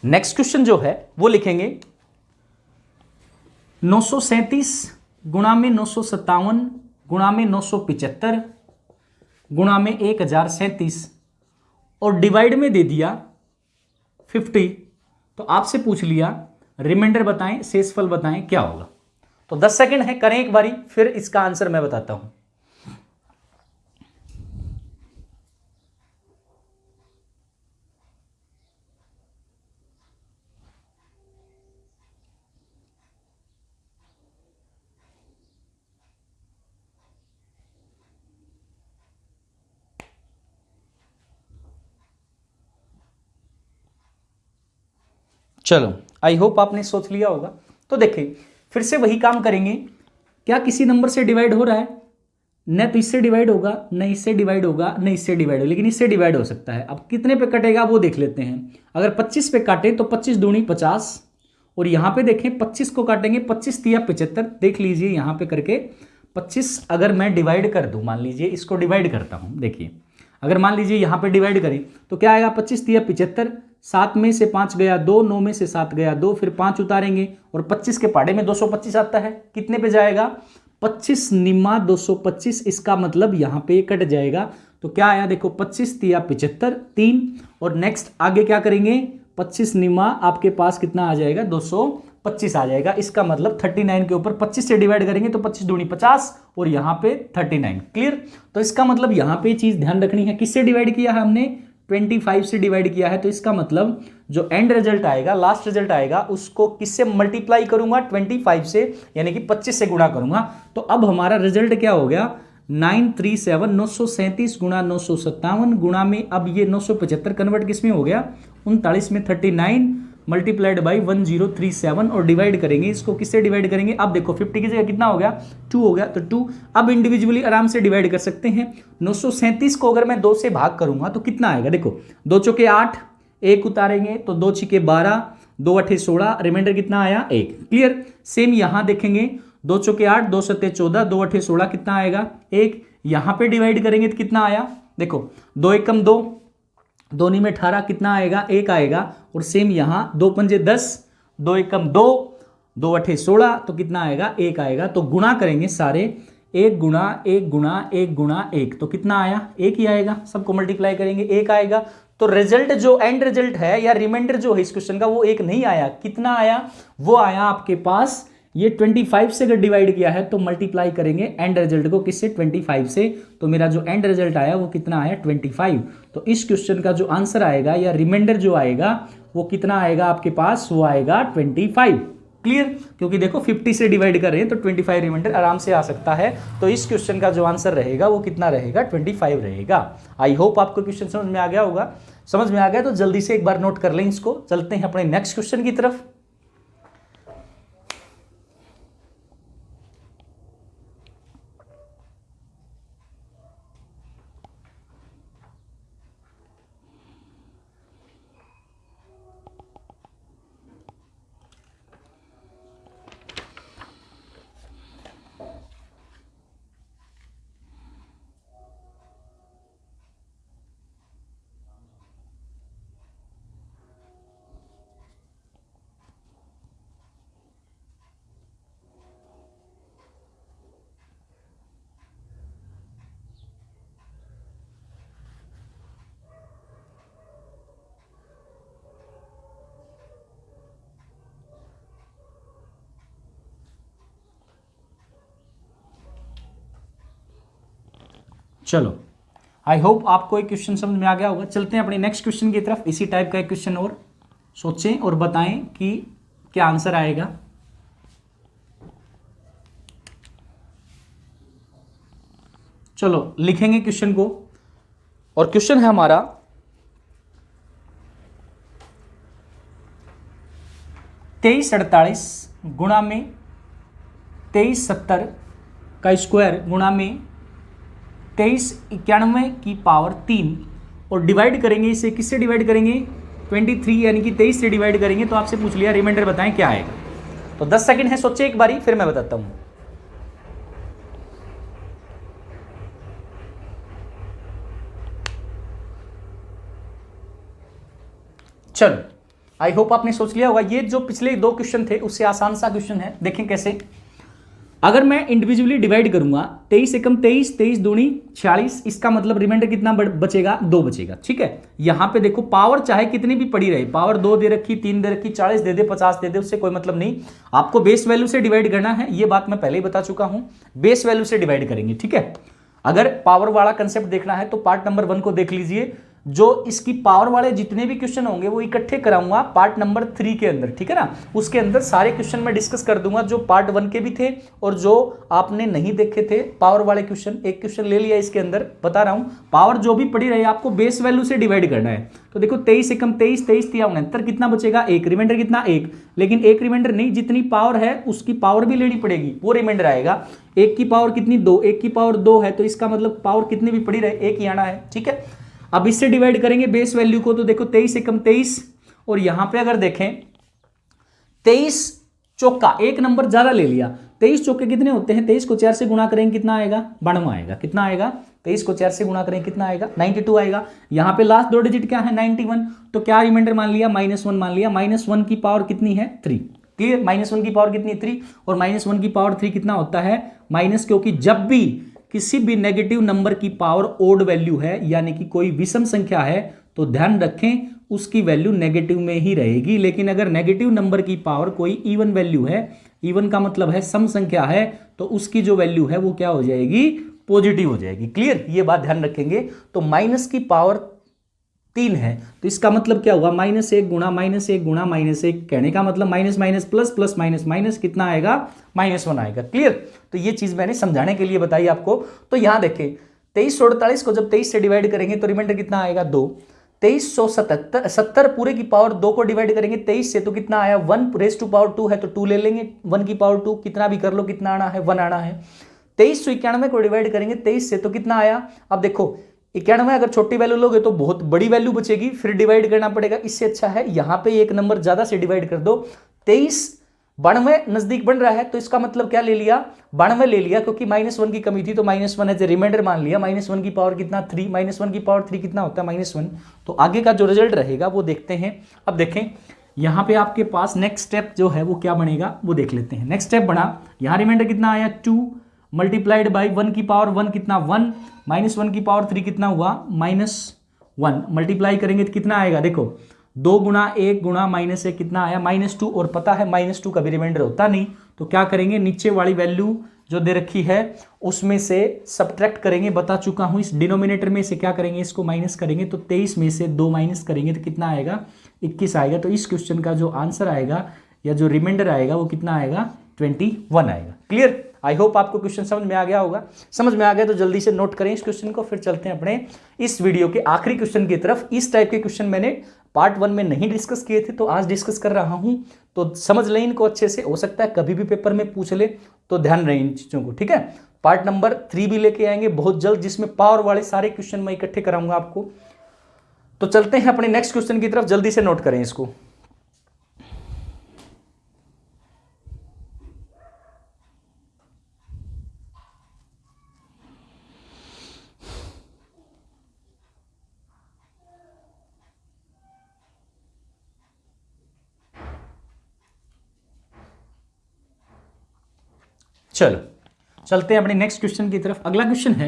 नेक्स्ट क्वेश्चन जो है वो लिखेंगे 937 गुणा में 957 गुणा में 975 गुणा में 1037 और डिवाइड में दे दिया 50। तो आपसे पूछ लिया रिमाइंडर बताएं, शेषफल बताएं, क्या होगा। तो 10 सेकंड है, करें एक बारी, फिर इसका आंसर मैं बताता हूं। चलो, आई होप आपने सोच लिया होगा। तो देखिए फिर से वही काम करेंगे। क्या किसी नंबर से डिवाइड हो रहा है, न तो इससे डिवाइड होगा, न इससे डिवाइड होगा, न इससे डिवाइड होगा, लेकिन इससे डिवाइड हो सकता है। अब कितने पे कटेगा वो देख लेते हैं। अगर 25 पे काटे तो 25 दूनी 50, और यहां पे देखें 25 को काटेंगे 25 तिया 75, देख लीजिए यहां पे करके 25 अगर मैं डिवाइड कर दूं, मान लीजिए इसको डिवाइड करता हूं, देखिए अगर मान लीजिए यहाँ पे डिवाइड करें तो क्या आएगा, 25 तिया 75, 7 में से 5 गया 2, 9 में से 7 गया 2, फिर 5 उतारेंगे और 25 के पहाड़े में 225 आता है, कितने पे जाएगा, 25 निम्मा 225, इसका मतलब यहाँ पे कट जाएगा। तो क्या आया देखो, 25 तिया 75 3, और नेक्स्ट आगे क्या करेंगे, 25 निम्मा आपके पास कितना आ जाएगा, 225 आ जाएगा। इसका मतलब 39 के ऊपर 25 से डिवाइड करेंगे तो 25 दूनी 50 और यहाँ पे 39। क्लियर। तो इसका मतलब यहाँ पे चीज ध्यान रखनी है, किससे डिवाइड किया है हमने, 25 से डिवाइड किया है। तो इसका मतलब जो एंड रिजल्ट आएगा, लास्ट रिजल्ट आएगा, उसको किससे मल्टीप्लाई करूंगा, 25 से, यानी कि 25 से गुणा करूंगा। तो अब हमारा रिजल्ट क्या हो गया, 937 937 गुणा 957 गुणा में अब ये 975 कन्वर्ट किस में हो गया, 39 में, 39 मल्टीप्लाइड बाई 1037 और डिवाइड करेंगे इसको, किससे डिवाइड करेंगे, अब देखो 50 की जगह कितना हो गया, 2 हो गया, तो 2 अब इंडिविजुअली आराम से डिवाइड कर सकते हैं। 937 को अगर मैं 2 से भाग करूंगा तो कितना आएगा, देखो 2 चौके 8, 1 उतारेंगे तो 2 छिके 12, 2 अठे 16, रिमाइंडर कितना आया 1। क्लियर। सेम यहां देखेंगे, 2 चौके 8, 2 सत्ते 14, 2 अठे 16, कितना आएगा 1। यहां पे डिवाइड करेंगे तो कितना आया, देखो 2 एकम 2, 2 नी में 18, कितना आएगा 1 आएगा। और सेम यहां 2 पंजे 10, 2 एकम 2, 2 अठे 16, तो कितना आएगा 1 आएगा। तो गुणा करेंगे सारे, 1 गुणा 1 गुणा 1 गुणा 1, तो कितना आया 1 ही आएगा। सबको मल्टीप्लाई करेंगे 1 आएगा। तो रिजल्ट जो एंड रिजल्ट है या रिमाइंडर जो है इस क्वेश्चन का वो 1 नहीं आया, कितना आया, वो आया आपके पास, ये 25 से अगर डिवाइड किया है तो मल्टीप्लाई करेंगे एंड रिजल्ट को किससे, 25 से। तो मेरा जो एंड रिजल्ट आया वो कितना आया 25। तो इस क्वेश्चन का जो आंसर आएगा या रिमाइंडर जो आएगा वो कितना आएगा आपके पास, वो आएगा 25। क्लियर। क्योंकि देखो 50 से डिवाइड कर रहे हैं तो 25 रिमाइंडर आराम से आ सकता है। तो इस क्वेश्चन का जो आंसर रहेगा वो कितना रहेगा, 25 रहेगा। आई होप आपको क्वेश्चन समझ में आ गया होगा। समझ में आ गया तो जल्दी से एक बार नोट कर लें इसको। चलते हैं अपने नेक्स्ट क्वेश्चन की तरफ। चलो, आई होप आपको एक क्वेश्चन समझ में आ गया होगा। चलते हैं अपने नेक्स्ट क्वेश्चन की तरफ। इसी टाइप का एक क्वेश्चन और सोचें और बताएं कि क्या आंसर आएगा। चलो लिखेंगे क्वेश्चन को, और क्वेश्चन है हमारा 2348 गुणा में 2370 का स्क्वायर गुणा में 2391 की पावर 3 और डिवाइड करेंगे इसे, किससे डिवाइड करेंगे, 23 यानी कि 23 से डिवाइड करेंगे। तो आपसे पूछ लिया रिमाइंडर बताएं क्या आएगा। तो 10 सेकंड है, सोचे एक बारी, फिर मैं बताता हूं। चलो, आई होप आपने सोच लिया होगा। ये जो पिछले 2 क्वेश्चन थे उससे आसान सा क्वेश्चन है। देखें कैसे, अगर मैं इंडिविजुअली डिवाइड करूंगा, 23 एकम 23, 23 दूनी 46, इसका मतलब रिमाइंडर कितना बचेगा, 2 बचेगा। ठीक है। यहां पे देखो पावर चाहे कितनी भी पड़ी रहे, पावर 2 दे रखी, 3 दे रखी, 40 दे दे, 50 दे दे, उससे कोई मतलब नहीं। आपको बेस वैल्यू से डिवाइड करना है, ये बात मैं पहले ही बता चुका हूं। बेस वैल्यू से डिवाइड करेंगे। ठीक है। अगर पावर वाला कंसेप्ट देखना है तो पार्ट नंबर 1 को देख लीजिए। जो इसकी पावर वाले जितने भी क्वेश्चन होंगे वो इकट्ठे कराऊंगा पार्ट नंबर 3 के अंदर। ठीक है ना। उसके अंदर सारे क्वेश्चन मैं डिस्कस कर दूंगा, जो पार्ट 1 के भी थे और जो आपने नहीं देखे थे पावर वाले क्वेश्चन। एक क्वेश्चन ले लिया इसके अंदर, बता रहा हूं पावर जो भी पड़ी रही आपको बेस वैल्यू से डिवाइड करना है। तो देखो 23 एकम 23, 23 तिया 69, कितना बचेगा 1, रिमाइंडर कितना 1। लेकिन एक रिमाइंडर नहीं, जितनी पावर है उसकी पावर भी लेनी पड़ेगी, वो रिमाइंडर आएगा। 1 की पावर कितनी 2, 1 की पावर 2 है, तो इसका मतलब पावर कितनी भी पड़ी रहे 1 ही आना है। ठीक है। अब इससे डिवाइड करेंगे बेस वैल्यू को, तो देखो 23 एकम 23, और यहां पे अगर देखें 23 चौका एक नंबर ज्यादा ले लिया 23 चौके कितने होते हैं, 23 को 4 से गुणा करेंगे कितना आएगा, 92 आएगा। कितना आएगा, 23 को 4 से गुणा करेंगे कितना आएगा, 92 आएगा। यहाँ पे लास्ट 2 डिजिट क्या है, 91, तो क्या रिमाइंडर मान लिया, -1 मान लिया। -1 की पावर कितनी है, 3। क्लियर, -1 की पावर कितनी है, 3, और -1 की पावर 3 कितना होता है, माइनस, क्योंकि जब भी किसी भी नेगेटिव नंबर की पावर ओड वैल्यू है, यानी कि कोई विषम संख्या है, तो ध्यान रखें उसकी वैल्यू नेगेटिव में ही रहेगी। लेकिन अगर नेगेटिव नंबर की पावर कोई इवन वैल्यू है, इवन का मतलब है सम संख्या है, तो उसकी जो वैल्यू है वो क्या हो जाएगी, पॉजिटिव हो जाएगी। क्लियर, ये बात ध्यान रखेंगे। तो माइनस की पावर 3 है, तो इसका मतलब क्या हुआ, -1 गुणा -1 गुणा -1, कहने का मतलब minus minus plus plus minus minus कितना आएगा, -1 आएगा। क्लियर, तो ये चीज मैंने समझाने के लिए बताई आपको। तो यहां देखें 2348 को जब 23 से डिवाइड करेंगे तो रिमाइंडर कितना आएगा, 2। 2370 पूरे की पावर 2 को डिवाइड करेंगे 23 से तो कितना आया, 1 रेज़ टू पावर 2 है तो 2 ले लेंगे, 1 की पावर 2 कितना भी कर लो, कितना आना है, 1 आना है। 2391 को डिवाइड करेंगे 23 से तो कितना आया, अब देखो 91 अगर छोटी वैल्यू लोगे तो बहुत बड़ी वैल्यू बचेगी, फिर डिवाइड करना पड़ेगा। इससे अच्छा है यहां पे एक नंबर ज्यादा से डिवाइड कर दो। 23 92 नजदीक बन रहा है, तो इसका मतलब क्या ले लिया, 92 ले लिया, क्योंकि -1 की कमी थी तो -1 एज ए रिमाइंडर मान लिया। -1 की पावर कितना, 3, -1 की पावर 3 कितना होता है, -1। तो आगे का जो रिजल्ट रहेगा वो देखते हैं। अब देखें यहां पे आपके पास नेक्स्ट स्टेप जो है वो क्या बनेगा, वो देख लेते हैं। नेक्स्ट स्टेप बना, यहां रिमाइंडर कितना आया, 2 मल्टीप्लाइड बाई 1 की पावर 1 कितना, 1, -1 की पावर 3 कितना हुआ, -1, मल्टीप्लाई करेंगे तो कितना आएगा, देखो 2 गुणा 1 गुणा -1 कितना आया, -2, और पता है -2 का भी रिमाइंडर होता नहीं, तो क्या करेंगे, नीचे वाली वैल्यू जो दे रखी है उसमें से सब्ट्रैक्ट करेंगे, बता चुका हूं। इस डिनोमिनेटर में से क्या करेंगे, इसको माइनस करेंगे, तो 23 में से 2 माइनस करेंगे तो कितना आएगा, 21 आएगा। तो इस क्वेश्चन का जो आंसर आएगा या जो रिमाइंडर आएगा वो कितना आएगा, 21 आएगा। क्लियर, आई होप आपको क्वेश्चन समझ में आ गया होगा। समझ में आ गया तो जल्दी से नोट करें इस क्वेश्चन को, फिर चलते हैं अपने इस वीडियो के आखिरी क्वेश्चन की तरफ। इस टाइप के क्वेश्चन मैंने पार्ट 1 में नहीं डिस्कस किए थे, तो आज डिस्कस कर रहा हूं, तो समझ लें इनको अच्छे से। हो सकता है कभी भी पेपर में पूछ ले, तो ध्यान रहे इन चीजों को, ठीक है। पार्ट नंबर 3 भी लेके आएंगे बहुत जल्द, जिसमें पावर वाले सारे क्वेश्चन मैं इकट्ठे कराऊंगा आपको। तो चलते हैं अपने नेक्स्ट क्वेश्चन की तरफ, जल्दी से नोट करें इसको। चलो चलते हैं अपने नेक्स्ट क्वेश्चन की तरफ। अगला क्वेश्चन है,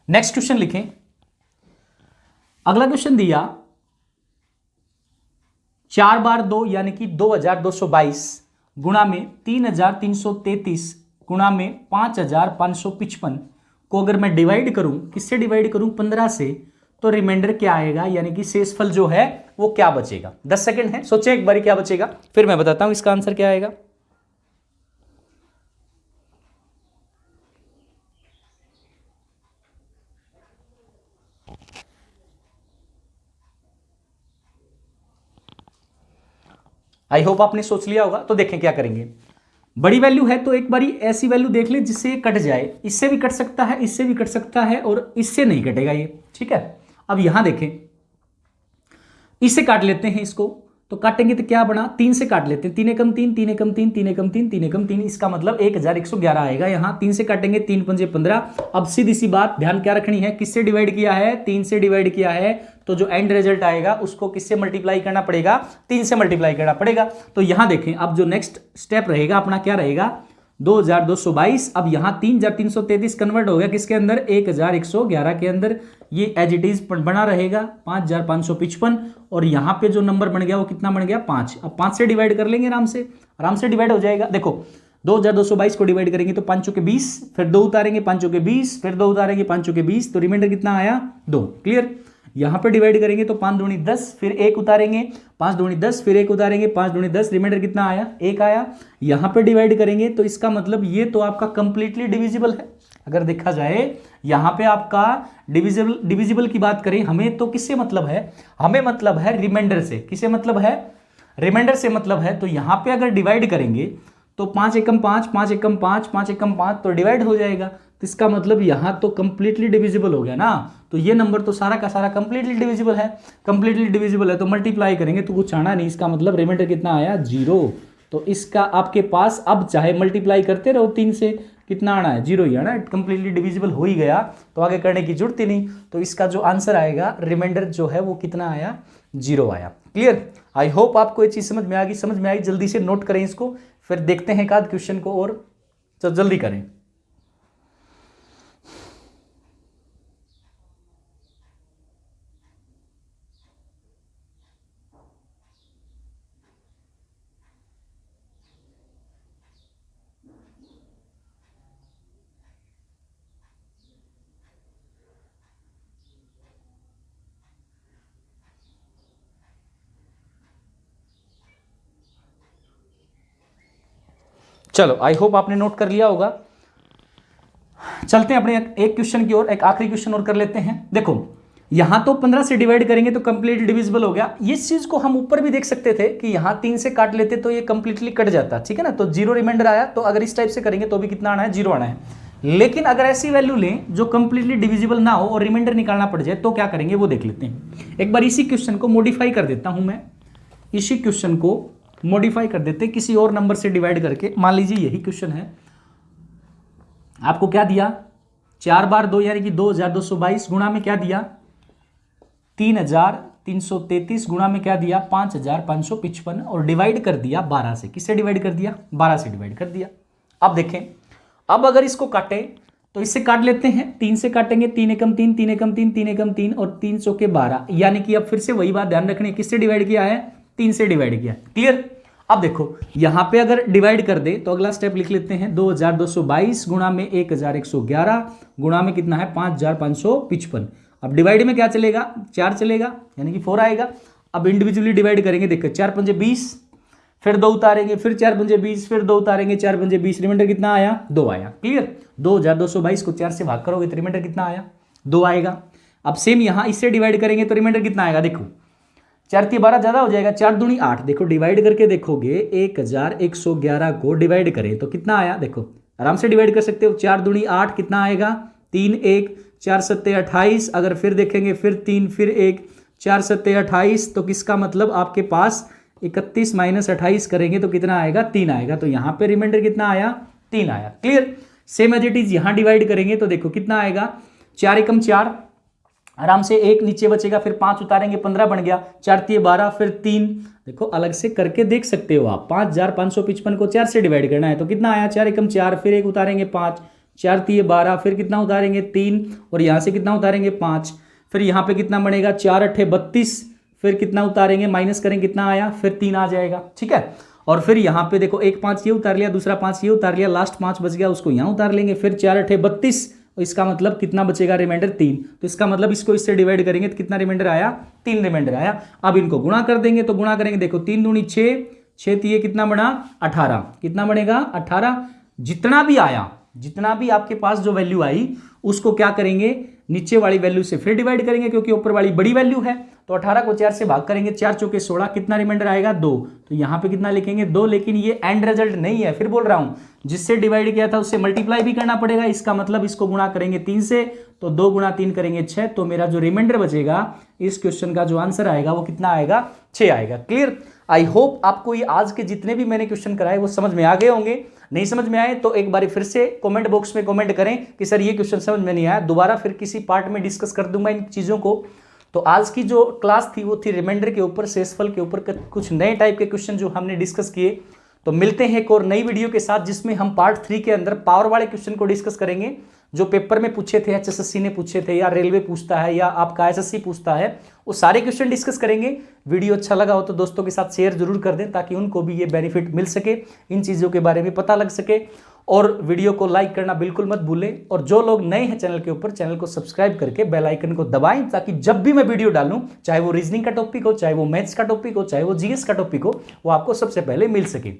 नेक्स्ट क्वेश्चन लिखें। अगला क्वेश्चन दिया 4 बार 2 यानी कि 2222 गुणा में 3333 गुणा में 5555 को अगर मैं डिवाइड करूं, किससे डिवाइड करूं, 15 से, तो रिमाइंडर क्या आएगा, यानी कि शेषफल जो है वो क्या बचेगा। 10 सेकंड है, सोचें एक बार क्या बचेगा, फिर मैं बताता हूं इसका आंसर क्या आएगा। आई होप आपने सोच लिया होगा। तो देखें क्या करेंगे, बड़ी वैल्यू है तो एक बारी ऐसी वैल्यू देख ले जिससे ये कट जाए, इससे भी कट सकता है, इससे भी कट सकता है, और इससे नहीं कटेगा ये, ठीक है। अब यहां देखें, इससे काट लेते हैं इसको, तो काटेंगे तो क्या बना, 3 से काट लेते हैं, 3 एकम 3, 3 एकम 3, 3 एकम 3, 3 एकम 3, इसका मतलब 1111 आएगा। यहां 3 से काटेंगे, 3 पंजे 15। अब सीधी सी बात ध्यान क्या रखनी है, किससे डिवाइड किया है, 3 से डिवाइड किया है, तो जो एंड रिजल्ट आएगा उसको किससे मल्टीप्लाई करना पड़ेगा, 3 से मल्टीप्लाई करना पड़ेगा। तो यहां देखें, अब जो नेक्स्ट स्टेप रहेगा अपना क्या रहेगा, 2222। अब यहां 3333 कन्वर्ट हो गया किसके अंदर, 1111 के अंदर, ये एज इट इज बना रहेगा 5555, और यहां पे जो नंबर बन गया वो कितना बन गया, 5। अब 5 से डिवाइड कर लेंगे, आराम से डिवाइड हो जाएगा। देखो 2222 को डिवाइड करेंगे तो 5 के 20, फिर 2 उतारेंगे 5 के 20, फिर 2 उतारेंगे 5 के 20, तो रिमाइंडर कितना आया, 2। क्लियर, यहां पे डिवाइड करेंगे तो 5 दूनी 10, फिर 1 उतारेंगे, 5 दूनी 10, फिर 1 उतारेंगे, 5 दूनी 10, रिमाइंडर कितना आया, 1 आया। यहां पे डिवाइड करेंगे तो इसका मतलब ये तो आपका कंप्लीटली डिविजिबल है। अगर देखा जाए यहां पे आपका डिविजिबल की बात करें, हमें तो किससे मतलब है, हमें मतलब है रिमाइंडर से। किसे मतलब है, रिमाइंडर से मतलब है। तो यहां पे अगर डिवाइड करेंगे तो 5 एकम 5, 5 एकम 5, 5 एकम 5, तो डिवाइड हो जाएगा। तो इसका मतलब यहाँ तो कंप्लीटली डिविजिबल हो गया ना, तो ये नंबर तो सारा का सारा कंप्लीटली डिविजिबल है, कंप्लीटली डिविजिबल है तो मल्टीप्लाई करेंगे तो कुछ आना नहीं, इसका मतलब रिमाइंडर कितना आया 0। तो इसका आपके पास अब चाहे मल्टीप्लाई करते रहो 3 से, कितना आना है 0 ही आना है, कंप्लीटली डिविजिबल हो ही गया तो आगे करने की जरूरत ही नहीं। तो इसका जो आंसर आएगा रिमाइंडर जो है वो कितना आया 0 आया। क्लियर, आई होप आपको ये चीज समझ में आ गई, समझ में आई, जल्दी से नोट करें इसको, फिर देखते हैं एक आध क्वेश्चन को और, तो जल्दी करें। चलो आई होप आपने नोट कर लिया होगा। चलते हैं अपने एक क्वेश्चन की ओर, एक आखिरी क्वेश्चन और कर लेते हैं। देखो यहां तो 15 से डिवाइड करेंगे तो कंप्लीटली डिविजिबल हो गया, इस चीज को हम ऊपर भी देख सकते थे कि यहां 3 से काट लेते तो ये कंप्लीटली कट जाता, ठीक है ना, तो 0 रिमाइंडर आया। तो अगर इस टाइप से करेंगे तो भी कितना आना है 0 आना है। लेकिन अगर ऐसी वैल्यू लें जो कंप्लीटली डिविजिबल ना हो और रिमाइंडर निकालना पड़ जाए तो क्या करेंगे वो देख लेते हैं। एक बार इसी क्वेश्चन को मॉडिफाई कर देता हूं मैं, इसी क्वेश्चन को मॉडिफाई कर देते हैं किसी और नंबर से डिवाइड करके। मान लीजिए यही क्वेश्चन है, आपको क्या दिया 4 बार 2 यानी कि 2222 गुणा में क्या दिया 3333 गुणा में क्या दिया 5555 और डिवाइड कर दिया 12 से। किससे डिवाइड कर दिया 12 से डिवाइड कर दिया। अब देखें, अब अगर इसको काटें तो इससे काट लेते हैं, 3 से काटेंगे 3 एकम 3 3 एकम 3 3 एकम 3 और 3 चौके 12, यानी कि अब फिर से वही बात ध्यान रखनी है, किससे डिवाइड किया है 3 से डिवाइड किया। क्लियर, अब देखो यहां पे अगर डिवाइड कर दे तो अगला स्टेप लिख लेते हैं 2222 गुणा में 1111 गुणा में कितना है 5555। अब डिवाइड में क्या चलेगा 4 चलेगा यानी कि 4 आएगा। अब इंडिविजुअली डिवाइड करेंगे, देखो 4 पंजे 20, फिर 2 उतारेंगे, फिर 4 पंजे 20, फिर 2 उतारेंगे, 4 पंजे 20, रिमाइंडर कितना आया 2 आया। क्लियर, 2222 को 4 से भाग करोगे तो रिमाइंडर कितना आया 2 आएगा। अब सेम यहां इससे डिवाइड करेंगे तो रिमाइंडर कितना आएगा, देखो 4 3 12 ज्यादा हो जाएगा, 4 दूनी 8, देखो डिवाइड करके देखोगे 1111 को डिवाइड करें तो कितना आया, देखो आराम से डिवाइड कर सकते हो, 4 दूनी 8 कितना आएगा 3 1 4 7 28, अगर फिर देखेंगे फिर 3 फिर 1 4 7 28, तो किसका मतलब आपके पास 31 माइनस 28 करेंगे तो कितना आएगा 3 आएगा। तो यहां पे रिमाइंडर कितना आया 3 आया। Clear, same as it is यहां डिवाइड करेंगे तो देखो कितना आएगा 4 एकम 4, आराम से 1 नीचे बचेगा, फिर 5 उतारेंगे 15 बन गया, 4 3 12, फिर 3, देखो अलग से करके देख सकते हो आप। 5555 को 4 से डिवाइड करना है तो कितना आया 4 एकम 4, फिर 1 उतारेंगे 5, 4 3 12, फिर कितना उतारेंगे 3 और यहां से कितना उतारेंगे 5, फिर यहां पे कितना बनेगा 4 8 32, फिर कितना उतारेंगे माइनस करेंगे कितना आया, फिर 3 आ जाएगा। ठीक है, और फिर यहां पे देखो एक 5 ये उतार लिया, दूसरा 5 ये उतार लिया, लास्ट 5 बच गया उसको यहां उतार लेंगे, फिर 4 8 32, इसका मतलब कितना बचेगा रिमाइंडर 3। तो इसका मतलब इसको इससे डिवाइड करेंगे तो कितना रिमाइंडर आया 3 रिमाइंडर आया। अब इनको गुणा कर देंगे तो गुणा करेंगे, देखो 3 दूनी 6, 6 3 कितना बना 18, कितना बनेगा 18। जितना भी आया, जितना भी आपके पास जो वैल्यू आई उसको क्या करेंगे नीचे वाली वैल्यू से फिर डिवाइड करेंगे क्योंकि ऊपर वाली बड़ी वैल्यू है। तो 18 को 4 से भाग करेंगे, 4 चौके 16, कितना रिमाइंडर आएगा 2। तो यहां पे कितना लिखेंगे 2, लेकिन ये एंड रिजल्ट नहीं है, फिर बोल रहा हूं जिससे डिवाइड किया था उससे मल्टीप्लाई भी करना पड़ेगा। इसका मतलब इसको गुणा करेंगे 3 से तो 2 गुणा 3 करेंगे 6, तो मेरा जो रिमाइंडर बचेगा इस क्वेश्चन का जो आंसर आएगा वो कितना आएगा 6 आएगा। क्लियर, आई होप आपको ये आज के जितने भी मैंने क्वेश्चन कराए वो समझ में आ गए होंगे। नहीं समझ में आए तो एक बार फिर से कमेंट बॉक्स में कमेंट करें कि सर ये क्वेश्चन समझ में नहीं आया, दोबारा फिर किसी पार्ट में डिस्कस कर दूंगा इन चीजों को। तो आज की जो क्लास थी वो थी रिमाइंडर के ऊपर, शेषफल के ऊपर, कुछ नए टाइप के क्वेश्चन जो हमने डिस्कस किए। तो मिलते हैं एक और नई वीडियो के साथ जिसमें हम पार्ट 3 के अंदर पावर वाले क्वेश्चन को डिस्कस करेंगे जो पेपर में पूछे थे, HSSC ने पूछे थे या रेलवे पूछता है या आपका SSC पूछता है, वो सारे क्वेश्चन डिस्कस करेंगे। वीडियो अच्छा लगा हो तो दोस्तों के साथ शेयर जरूर कर दें ताकि उनको भी ये बेनिफिट मिल सके, इन चीज़ों के बारे में पता लग सके। और वीडियो को लाइक करना बिल्कुल मत भूलें, और जो लोग नए हैं चैनल के ऊपर, चैनल को सब्सक्राइब करके बेल आइकन को दबाएं ताकि जब भी मैं वीडियो डालूं, चाहे वो रीजनिंग का टॉपिक हो, चाहे वो मैथ्स का टॉपिक हो, चाहे वो GS का टॉपिक हो, वो आपको सबसे पहले मिल सके।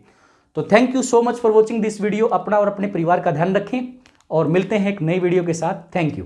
तो thank you so much for watching this video. अपना और अपने परिवार का ध्यान रखें और मिलते हैं एक नई वीडियो के साथ। Thank you.